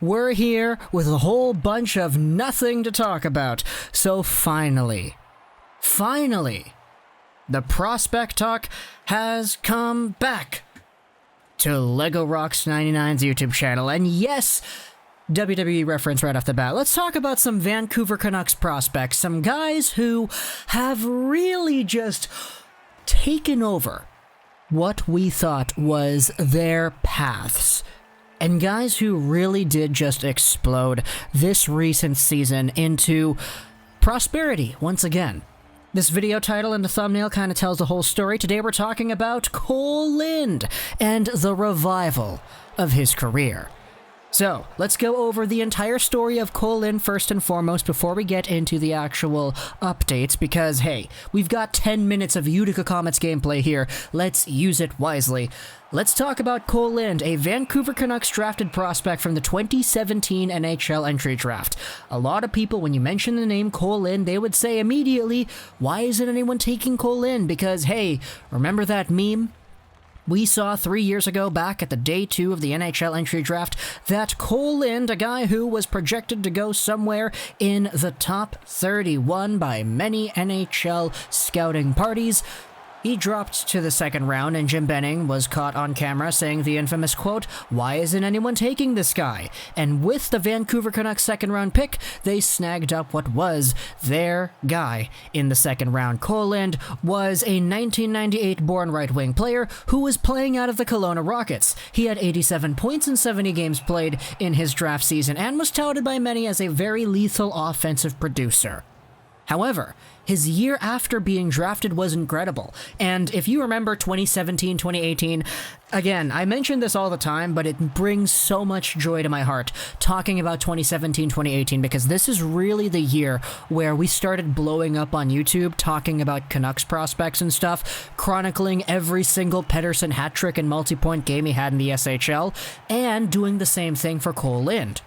we're here with a whole bunch of nothing to talk about. So finally, the prospect talk has come back to Lego Rocks 99's YouTube channel. And yes, WWE reference right off the bat. Let's talk about some Vancouver Canucks prospects, some guys who have really just taken over what we thought was their paths. And guys who really did just explode this recent season into prosperity once again. This video title and the thumbnail kind of tells the whole story. Today we're talking about Kole Lind and the revival of his career. So, let's go over the entire story of Kole Lind first and foremost before we get into the actual updates, because, hey, we've got 10 minutes of Utica Comets gameplay here. Let's use it wisely. Let's talk about Kole Lind, a Vancouver Canucks drafted prospect from the 2017 NHL Entry Draft. A lot of people, when you mention the name Kole Lind, they would say immediately, why isn't anyone taking Kole Lind? Because, hey, remember that meme we saw 3 years ago back at the day 2 of the NHL Entry Draft that Kole Lind, a guy who was projected to go somewhere in the top 31 by many NHL scouting parties, he dropped to the second round, and Jim Benning was caught on camera saying the infamous quote, "Why isn't anyone taking this guy?" And with the Vancouver Canucks second round pick, they snagged up what was their guy in the second round. Kole Lind was a 1998 born right-wing player who was playing out of the Kelowna Rockets. He had 87 points in 70 games played in his draft season and was touted by many as a very lethal offensive producer. However, his year after being drafted was incredible, and if you remember 2017, 2018, again, I mention this all the time, but it brings so much joy to my heart talking about 2017, 2018, because this is really the year where we started blowing up on YouTube, talking about Canucks prospects and stuff, chronicling every single Pettersson hat trick and multi-point game he had in the SHL, and doing the same thing for Kole Lind.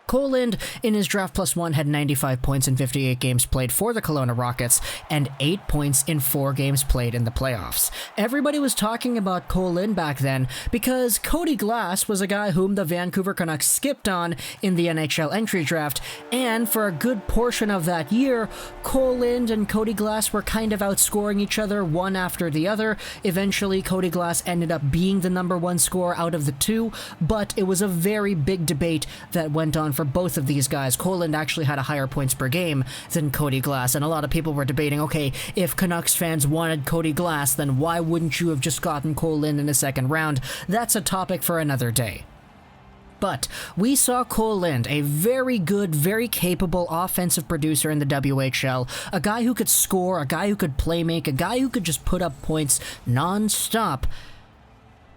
Kole Lind, in his Draft Plus 1, had 95 points in 58 games played for the Kelowna Rockets and 8 points in 4 games played in the playoffs. Everybody was talking about Kole Lind back then because Cody Glass was a guy whom the Vancouver Canucks skipped on in the NHL Entry Draft, and for a good portion of that year, Kole Lind and Cody Glass were kind of outscoring each other one after the other. Eventually, Cody Glass ended up being the #1 scorer out of the two, but it was a very big debate that went on for both of these guys. Kole Lind actually had a higher points per game than Cody Glass, and a lot of people were debating, okay, if Canucks fans wanted Cody Glass, then why wouldn't you have just gotten Kole Lind in the second round? That's a topic for another day. But we saw Kole Lind, a very good, very capable offensive producer in the WHL, a guy who could score, a guy who could play make, a guy who could just put up points non-stop,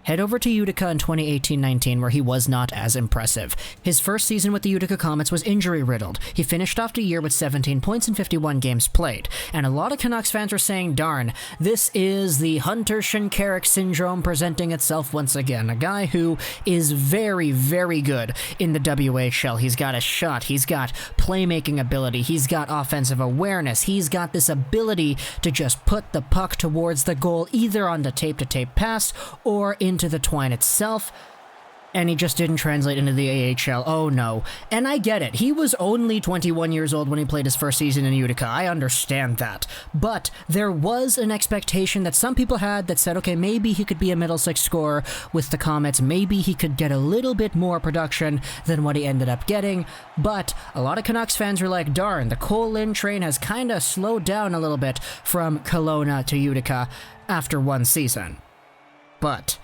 head over to Utica in 2018-19, where he was not as impressive. His first season with the Utica Comets was injury-riddled. He finished off the year with 17 points in 51 games played. And a lot of Canucks fans were saying, darn, this is the Hunter Shinkaruk syndrome presenting itself once again. A guy who is very, very good in the WHL. He's got a shot. He's got playmaking ability. He's got offensive awareness. He's got this ability to just put the puck towards the goal, either on the tape-to-tape pass or into the twine itself, and he just didn't translate into the AHL. Oh no. And I get it. He was only 21 years old when he played his first season in Utica. I understand that. But there was an expectation that some people had that said, okay, maybe he could be a middle six scorer with the Comets. Maybe he could get a little bit more production than what he ended up getting. But a lot of Canucks fans were like, darn, the Kole Lind train has kind of slowed down a little bit from Kelowna to Utica after one season. But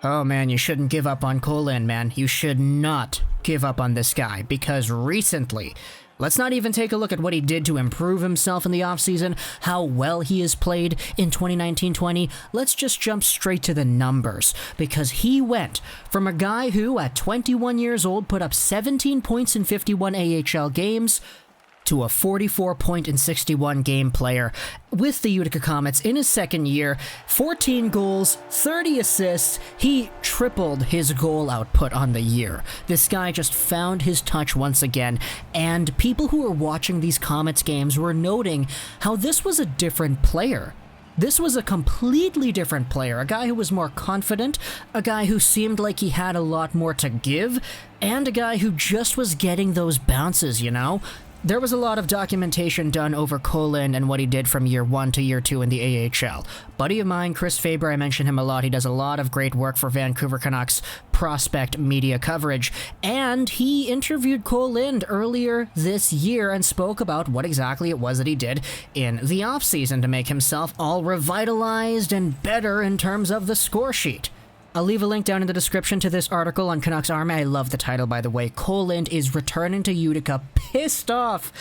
oh man, you shouldn't give up on Kole Lind, man. You should not give up on this guy, because recently, let's not even take a look at what he did to improve himself in the offseason, how well he has played in 2019-20. Let's just jump straight to the numbers, because he went from a guy who, at 21 years old, put up 17 points in 51 AHL games to a 44-point in 61 game player with the Utica Comets in his second year. 14 goals, 30 assists. He tripled his goal output on the year. This guy just found his touch once again, and people who were watching these Comets games were noting how this was a different player This was a completely different player, a guy who was more confident, a guy who seemed like he had a lot more to give, and a guy who just was getting those bounces, you know? There was a lot of documentation done over Kole Lind and what he did from year 1 to year 2 in the AHL. Buddy of mine, Chris Faber, I mention him a lot. He does a lot of great work for Vancouver Canucks prospect media coverage. And he interviewed Kole Lind earlier this year and spoke about what exactly it was that he did in the offseason to make himself all revitalized and better in terms of the score sheet. I'll leave a link down in the description to this article on Canucks Army. I love the title, by the way. Kole Lind is returning to Utica pissed off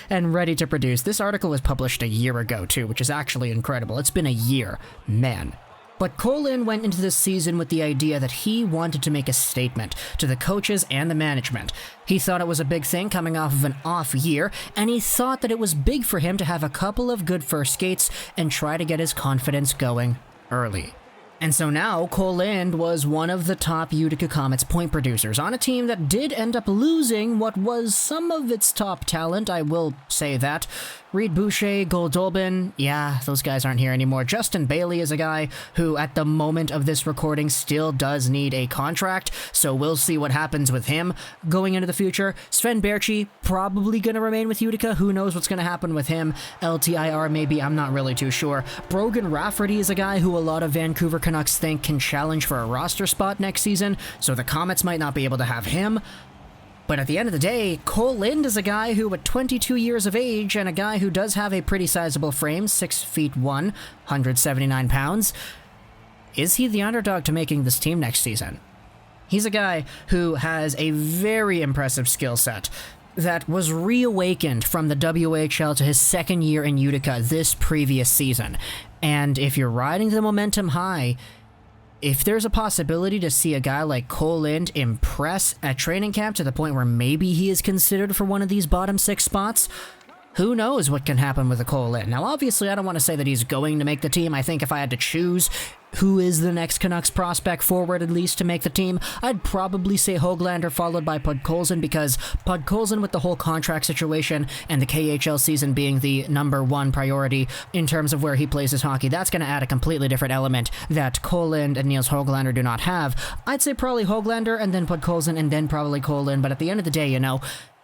and ready to produce. This article was published a year ago, too, which is actually incredible. It's been a year. Man. But Kole Lind went into this season with the idea that he wanted to make a statement to the coaches and the management. He thought it was a big thing coming off of an off year, and he thought that it was big for him to have a couple of good first skates and try to get his confidence going early. And so now, Kole Lind was one of the top Utica Comets point producers on a team that did end up losing what was some of its top talent, I will say that. Reed Boucher, Goldolbin, yeah, those guys aren't here anymore. Justin Bailey is a guy who, at the moment of this recording, still does need a contract, so we'll see what happens with him going into the future. Sven Baertschi, probably going to remain with Utica. Who knows what's going to happen with him? LTIR, maybe, I'm not really too sure. Brogan Rafferty is a guy who a lot of Vancouver Canucks think can challenge for a roster spot next season, so the Comets might not be able to have him. But at the end of the day, Kole Lind is a guy who, at 22 years of age, and a guy who does have a pretty sizable frame, 6'1", 179 pounds. Is he the underdog to making this team next season? He's a guy who has a very impressive skill set that was reawakened from the WHL to his second year in Utica this previous season. And if you're riding the momentum high, if there's a possibility to see a guy like Kole Lind impress at training camp to the point where maybe he is considered for one of these bottom 6 spots, who knows what can happen with a Kole Lind. Now, obviously, I don't want to say that he's going to make the team. I think if I had to choose who is the next Canucks prospect forward, at least, to make the team, I'd probably say Höglander followed by Podkolzin, because Podkolzin, with the whole contract situation and the KHL season being the #1 priority in terms of where he plays his hockey, that's going to add a completely different element that Kole Lind and Nils Höglander do not have. I'd say probably Höglander and then Podkolzin and then probably Kole Lind, but at the end of the day, you know,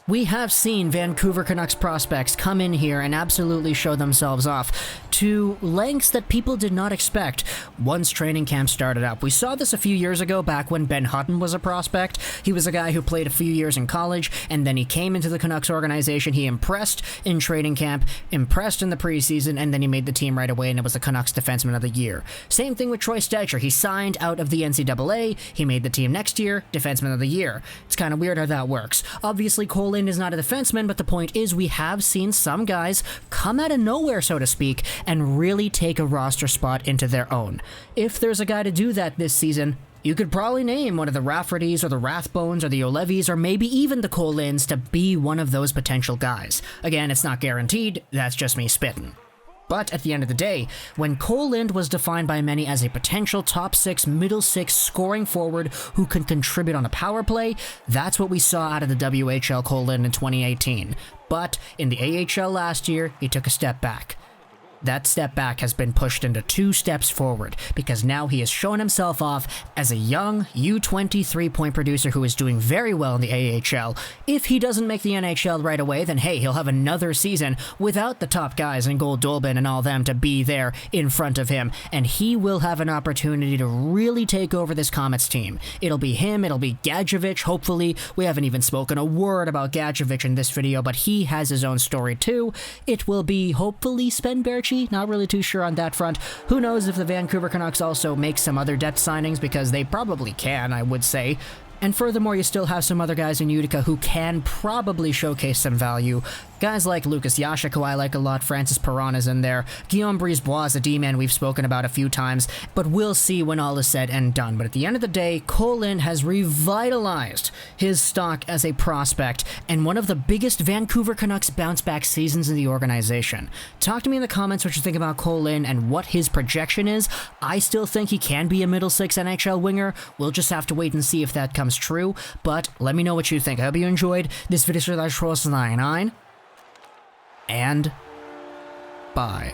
we have seen Vancouver Canucks prospects come in here and absolutely show themselves off to lengths that people did not expect once training camp started up. We saw this a few years ago back when Ben Hutton was a prospect. He was a guy who played a few years in college, and then he came into the Canucks organization. He impressed in training camp, impressed in the preseason, and then he made the team right away, and it was the Canucks Defenseman of the Year. Same thing with Troy Stecher. He signed out of the NCAA. He made the team next year, Defenseman of the Year. It's kind of weird how that works. Obviously, Kole Lind is not a defenseman, but the point is we have seen some guys come out of nowhere, so to speak, and really take a roster spot into their own. If there's a guy to do that this season, you could probably name one of the Raffertys or the Rathbones or the Olevis or maybe even the Kole Linds to be one of those potential guys. Again, it's not guaranteed, that's just me spitting. But at the end of the day, when Kole Lind was defined by many as a potential top 6, middle 6 scoring forward who can contribute on a power play, that's what we saw out of the WHL Kole Lind in 2018. But in the AHL last year, he took a step back. That step back has been pushed into 2 steps forward, because now he has shown himself off as a young U23 point producer who is doing very well in the AHL. If he doesn't make the NHL right away, then hey, he'll have another season without the top guys and Goldolbin and all them to be there in front of him, and he will have an opportunity to really take over this Comets team. It'll be him, it'll be Gadjevich, hopefully. We haven't even spoken a word about Gadjevich in this video, but he has his own story too. It will be, hopefully, Sven Baertschi. Not really too sure on that front. Who knows if the Vancouver Canucks also make some other depth signings, because they probably can, I would say. And furthermore, you still have some other guys in Utica who can probably showcase some value. Guys like Lucas Yashik, who I like a lot, Francis Perron is in there, Guillaume Brisebois, a D-man we've spoken about a few times, but we'll see when all is said and done. But at the end of the day, Kole Lind has revitalized his stock as a prospect and one of the biggest Vancouver Canucks bounce-back seasons in the organization. Talk to me in the comments what you think about Kole Lind and what his projection is. I still think he can be a middle 6 NHL winger. We'll just have to wait and see if that comes true, but let me know what you think. I hope you enjoyed this video. 99 and bye.